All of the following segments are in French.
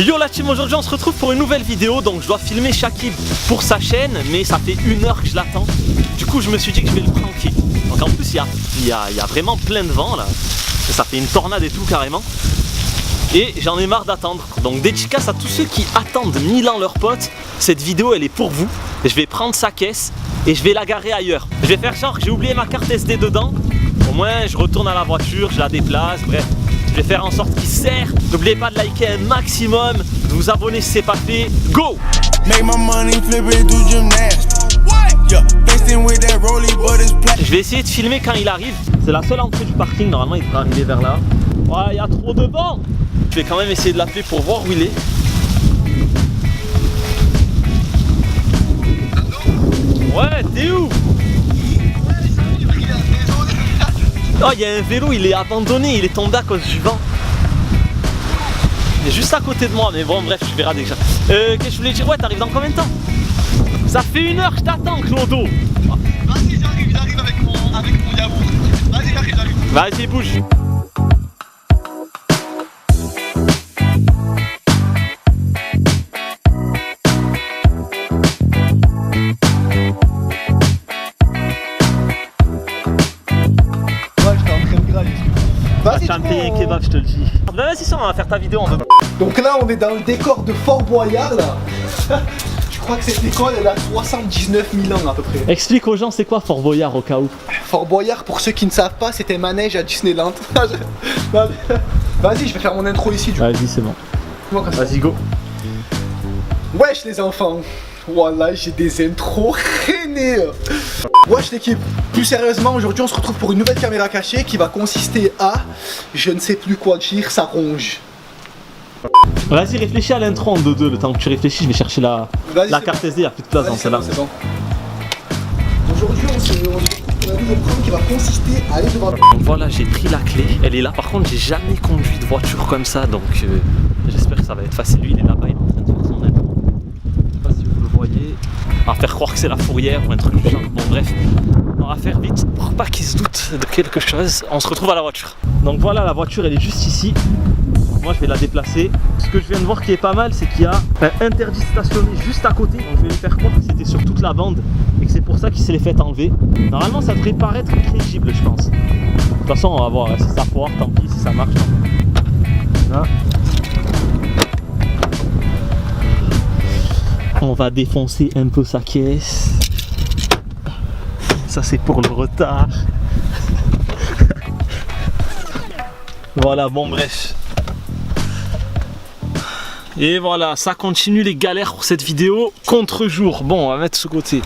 Yo la team, aujourd'hui on se retrouve pour une nouvelle vidéo. Donc je dois filmer Shakib pour sa chaîne, mais ça fait 1 heure que je l'attends. Du coup je me suis dit que je vais le pranker. Donc en plus il y a vraiment plein de vent là. Ça fait une tornade et tout carrément. Et j'en ai marre d'attendre. Donc dédicace à tous ceux qui attendent 1000 ans leurs potes. Cette vidéo elle est pour vous. Je vais prendre sa caisse et je vais la garer ailleurs. Je vais faire genre que j'ai oublié ma carte SD dedans. Au moins je retourne à la voiture, je la déplace, bref. Je vais faire en sorte qu'il sert. N'oubliez pas de liker un maximum, de vous abonner si c'est pas fait. Go! Je vais essayer de filmer quand il arrive. C'est la seule entrée du parking. Normalement il devrait arriver vers là. Ouais, il y a trop de vent. Je vais quand même essayer de l'appeler pour voir où il est. Ouais, t'es où? Oh, il y a un vélo, il est abandonné, il est tombé à cause du vent. Il est juste à côté de moi, mais bon, bref, tu verras déjà. Qu'est-ce que je voulais dire? Ouais, t'arrives dans combien de temps? Ça fait 1 heure que je t'attends, Clodo. Vas-y, j'arrive avec mon yaourt. Vas-y, j'arrive. Vas-y, bouge. Tu vas me payer un kebab, je te le dis. Bah vas-y, ça, on va faire ta vidéo en deux. Donc là, on est dans le décor de Fort Boyard, là. Je crois que cette école, elle a 79 000 ans à peu près. Explique aux gens, c'est quoi Fort Boyard au cas où? Fort Boyard, pour ceux qui ne savent pas, c'était manège à Disneyland. Vas-y, je vais faire mon intro ici. Vas-y, c'est bon. Vas-y, go. Wesh les enfants. Voilà, j'ai des intros rennais. Wesh l'équipe. Plus sérieusement, aujourd'hui on se retrouve pour une nouvelle caméra cachée qui va consister à... Je ne sais plus quoi dire, ça ronge. Vas-y, réfléchis à l'intro en 2-2. Le temps que tu réfléchis, je vais chercher la carte SD, il n'y a plus de place dans celle-là. C'est bon. Aujourd'hui on se retrouve pour un nouveau programme qui va consister à aller devant... Donc voilà, j'ai pris la clé, elle est là. Par contre, j'ai jamais conduit de voiture comme ça, donc j'espère que ça va être facile. Lui, il est là-bas, il est en train de faire son intro. Je sais pas si vous le voyez. On va faire croire que c'est la fourrière ou un truc du genre. Bon, bref, on va faire vite pour pas qu'il se doute de quelque chose. On se retrouve à la voiture. Donc voilà, la voiture, elle est juste ici. Moi, je vais la déplacer. Ce que je viens de voir qui est pas mal, c'est qu'il y a un interdit stationné juste à côté. Donc je vais lui faire croire que c'était sur toute la bande et que c'est pour ça qu'il se l'est fait enlever. Normalement, ça devrait paraître crédible, je pense. De toute façon, on va voir. Si ça foire, tant pis. Si ça marche, tant pis. Hein? On va défoncer un peu sa caisse. Ça, c'est pour le retard. Voilà, bon, bref. Et voilà, ça continue les galères pour cette vidéo. Contre-jour. Bon, on va mettre ce côté.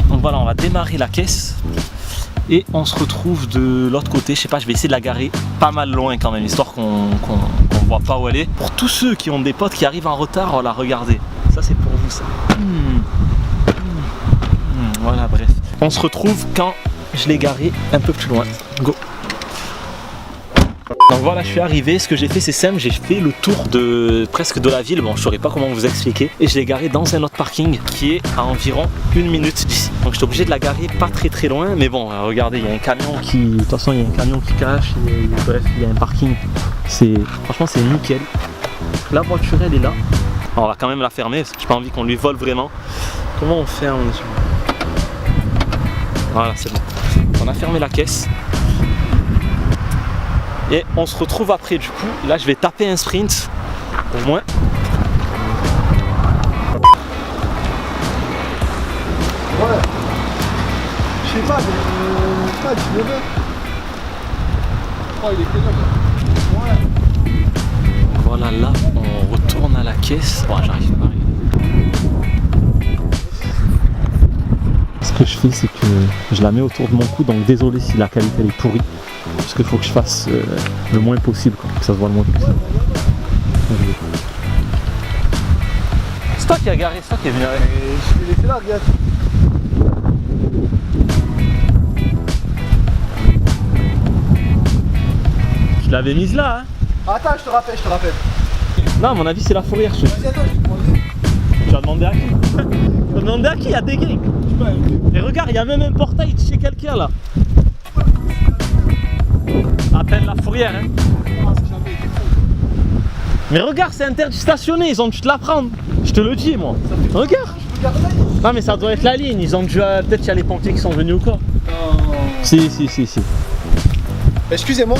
Donc voilà, on va démarrer la caisse. Et on se retrouve de l'autre côté. Je sais pas, je vais essayer de la garer pas mal loin quand même, histoire qu'on voit pas où elle est. Pour tous ceux qui ont des potes qui arrivent en retard, voilà, regardez. Ça, c'est pour vous, ça. Voilà, bref. On se retrouve quand je l'ai garé un peu plus loin. Go. Donc voilà, je suis arrivé. Ce que j'ai fait, c'est simple. J'ai fait le tour presque de la ville. Bon, je saurais pas comment vous expliquer. Et je l'ai garé dans un autre parking qui est à environ 1 minute d'ici. Donc j'étais obligé de la garer pas très loin. Mais bon, regardez, il y a un camion qui... De toute façon, il y a un camion qui cache. Bref, il y a un parking. Franchement, c'est nickel. La voiture, elle est là. On va quand même la fermer parce que j'ai pas envie qu'on lui vole vraiment. Comment on ferme? Voilà, c'est bon. On a fermé la caisse. Et on se retrouve après du coup. Là, je vais taper un sprint. Au moins. Ouais. Je sais pas, mais... 19h. Oh, il est quelle heure? Ouais. Voilà, là, on retourne à la caisse. Bon, j'arrive pas à arriver. Ce que je fais, c'est que je la mets autour de mon cou. Donc désolé si la qualité elle est pourrie. Parce qu'il faut que je fasse le moins possible, quoi, que ça se voit le moins possible. C'est toi qui as garé, c'est toi qui est venu. Je vais laisser là, regarde. Je l'avais mise là, hein. Attends, je te rappelle. Non, à mon avis, c'est la fourrière. Vas-y, attends, je vais te demander. Tu vas demander à qui? Tu vas demander à qui? Il y a des gangs. Et regarde, il y a même un portail chez quelqu'un là. Appelle la fourrière, hein. Mais regarde, c'est interdit de stationner, ils ont dû te la prendre. Je te le dis, moi. Regarde. Non, mais ça doit être la ligne, ils ont dû. Peut-être qu'il y a les pompiers qui sont venus ou quoi. Non. Si. Excusez-moi.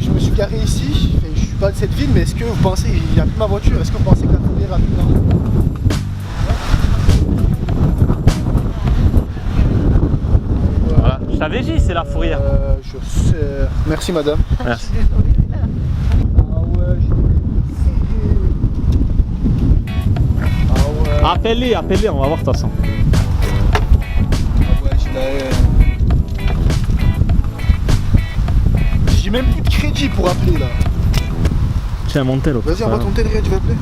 Je me suis garé ici, je suis pas de cette ville, mais est-ce que vous pensez, il n'y a plus ma voiture, est-ce que vous pensez que la fourrière a plus d'argent? Voilà, je t'avais dit, c'est la fourrière. Je sais. Merci madame. Merci. Ah ouais, j'ai... Ah ouais. Appelle-les, on va voir de toute façon. Ah ouais, j'ai la haine. J'ai même plus de crédit pour appeler là. Tiens, mon tel. Vas-y, envoie ton tel, tu vas appeler.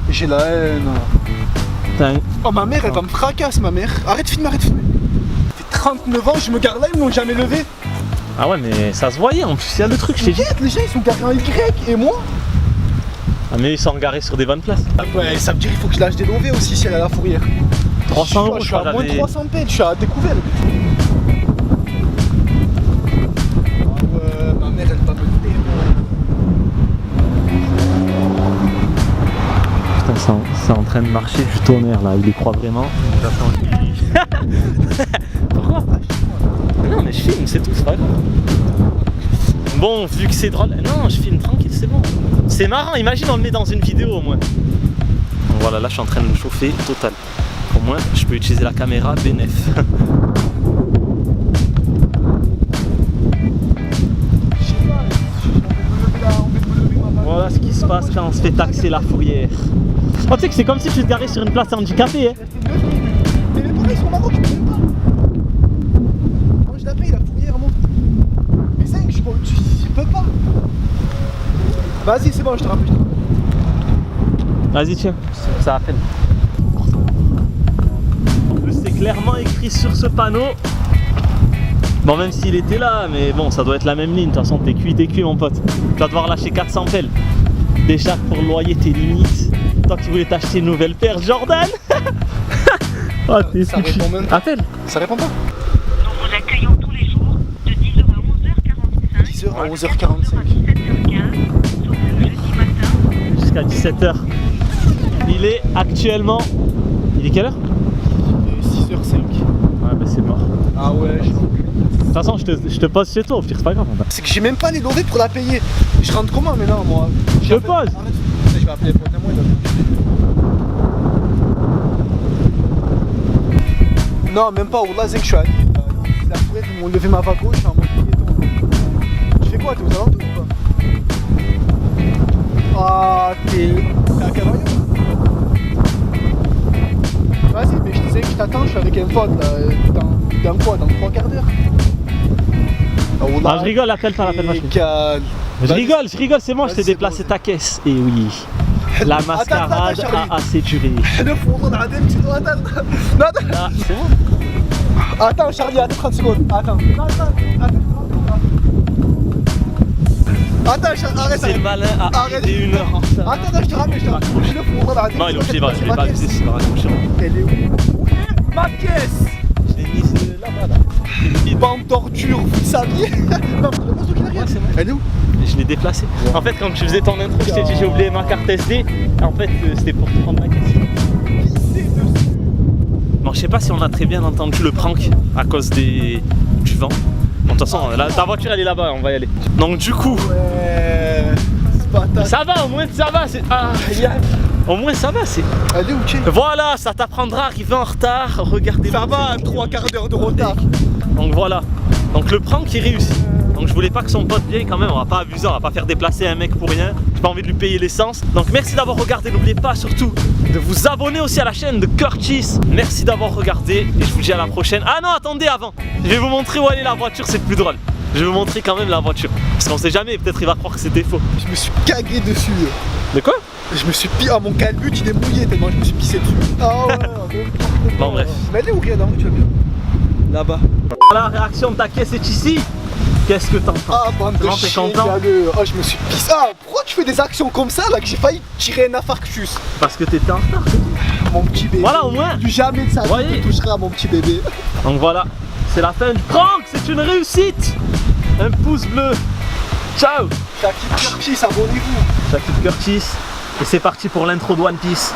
J'ai la haine. Oh, ma mère, elle va me fracasser, ma mère. Arrête de filmer, Ça fait 39 ans, je me garde là, ils m'ont jamais levé. Ah ouais, mais ça se voyait en plus, il y a le truc, je t'ai dit. Les gens, ils sont garés en Y, et moi? Ah, mais ils sont garés sur des bonnes places. Ouais, ça veut dire qu'il faut que je lâche des lovés aussi si elle est à la fourrière. 300 €, je suis à moins de 300 pètes, je suis à découvert. Ma mère, elle va me lever. Putain, c'est en train de marcher du tonnerre là, il y croit vraiment. Pourquoi? Non, mais je filme, c'est tout, c'est pas grave. Bon, vu que c'est drôle, non, je filme tranquille, c'est bon. C'est marrant, imagine on le met dans une vidéo au moins. Donc voilà, là je suis en train de me chauffer total. Au moins, je peux utiliser la caméra bénéf. Voilà ce qui se passe quand on se fait taxer la fourrière. Oh, tu sais que c'est comme si tu te garais sur une place handicapée. Hein. Mais les pareils sont au Maroc, je peux même pas. Moi je la paye la fourrière, moi. Mais 5, je peux pas. Vas-y, c'est bon, je te rappelle. Vas-y, tiens, ça à peine. En plus, c'est clairement écrit sur ce panneau. Bon, même s'il était là, mais bon, ça doit être la même ligne. De toute façon, t'es cuit, mon pote. Tu vas devoir lâcher 400 pelles. Déjà, pour le loyer, t'es limite. Toi qui voulais t'acheter une nouvelle paire, Jordan. Oh, t'es ça répond même pas. Appelle. Ça répond pas. Nous vous accueillons tous les jours de 10h à 11h45. 10h à 11h45. 17h15, sauf le jeudi matin. Jusqu'à 17h. Il est actuellement. Il est quelle heure? 6h05. Ouais, bah c'est mort. Ah ouais, De toute façon, je te pose chez toi, au pire, c'est pas grave. c'est que j'ai même pas les lovés pour la payer. Je rentre comment maintenant, moi? Je pose. Arrête. Je vais appeler les potes à moi. Non, même pas. Wallah, Zek, je suis à Lille. La fourrière, ils m'ont levé ma vago, je suis en mode piéton. Tu fais quoi? T'es aux alentours ou pas? Ah, t'es à Cavaillon. Vas-y, mais je disais que je t'attends, je suis avec un pote là. Dans quoi? Dans 3 quarts d'heure? Ah, je rigole, appelle pas. Je rigole, c'est moi, je t'ai déplacé ta caisse. Et oui, la mascarade a assez duré. Là, c'est bon. Attends, Charlie, attends 30 secondes. Attends, Charlie, arrête. C'est le malin à arrêter 1 heure en retard. Attends, je te ramène, Non, il est obligé, il va raccrocher, il va raccrocher. Elle est où? Ma caisse! Je l'ai mis là-bas, là. Bande torture, vous saviez? Non, c'est bon. Elle est où? Je l'ai déplacé. En fait, quand tu faisais ton intro, je t'ai dit j'ai oublié ma carte SD. En fait, c'était pour te prendre la caisse. Bon, je sais pas si on a très bien entendu le prank à cause du vent. Bon, de toute façon, ta voiture elle est là-bas, on va y aller. Donc, du coup. Ouais. C'est pas ta... Ça va, au moins ça va. Au moins ça va, c'est. Elle est où, Tché? Voilà, ça t'apprendra à arriver en retard. Regardez. Ça va, 3 quarts d'heure de retard. Donc voilà. Donc le prank est réussi. Donc je voulais pas que son pote vienne quand même, on va pas abuser, on va pas faire déplacer un mec pour rien. J'ai pas envie de lui payer l'essence. Donc merci d'avoir regardé, n'oubliez pas surtout de vous abonner aussi à la chaîne de Curtis. Merci d'avoir regardé et je vous dis à la prochaine. Ah non, attendez avant. Je vais vous montrer où elle est la voiture, c'est plus drôle. Je vais vous montrer quand même la voiture. Parce qu'on sait jamais, peut-être il va croire que c'était faux. Je me suis cagué dessus. De quoi? Je me suis pissé. Ah, mon calbut il est mouillé tellement je me suis pissé dessus. Ah ouais, Bon, bref. Mais elle est où, Riyad? Tu vas bien? Là-bas. La réaction de ta caisse est ici. Qu'est-ce que t'entends? Ah, bande de t'es chiens, content? Oh, je me suis pissé. Ah, pourquoi tu fais des actions comme ça là que j'ai failli tirer un infarctus? Parce que t'étais en retard, c'est tout. mon petit bébé. Voilà, au moins. Plus jamais de sa vie Voyez. ne touchera à mon petit bébé. Donc voilà, c'est la fin du prank, c'est une réussite. Un pouce bleu. Ciao. Shakib Curtis, abonnez-vous. Shakib Curtis. Et c'est parti pour l'intro de One Piece.